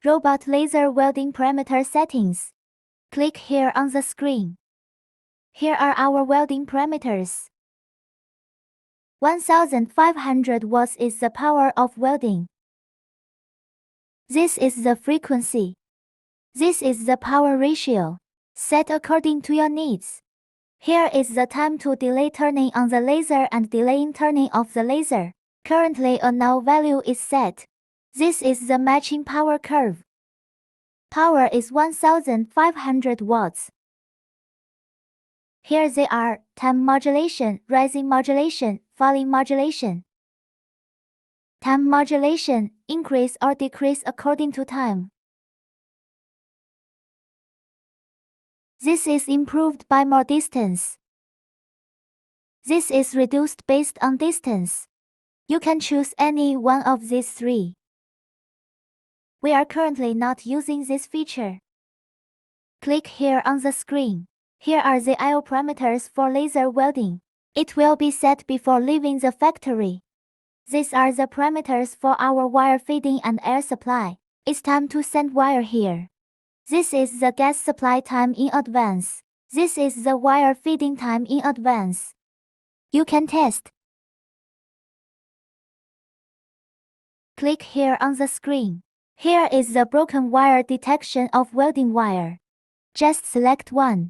Robot laser welding parameter settings. Click here on the screen. Here are our welding parameters. 1500 watts is the power of welding. This is the frequency. This is the power ratio. Set according to your needs. Here is the time to delay turning on the laser and delaying turning off the laser. Currently a null value is set. This is the matching power curve. Power is 1500 watts. Here they are: time modulation, rising modulation, falling modulation. Time modulation, increase or decrease according to time. This is improved by more distance. This is reduced based on distance. You can choose any one of these three. We are currently not using this feature. Click here on the screen. Here are the I/O parameters for laser welding. It will be set before leaving the factory. These are the parameters for our wire feeding and air supply. It's time to send wire here. This is the gas supply time in advance. This is the wire feeding time in advance. You can test. Click here on the screen. Here is the broken wire detection of welding wire. Just select one.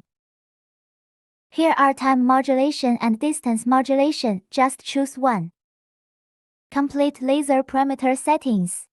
Here are time modulation and distance modulation. Just choose one. Complete laser parameter settings.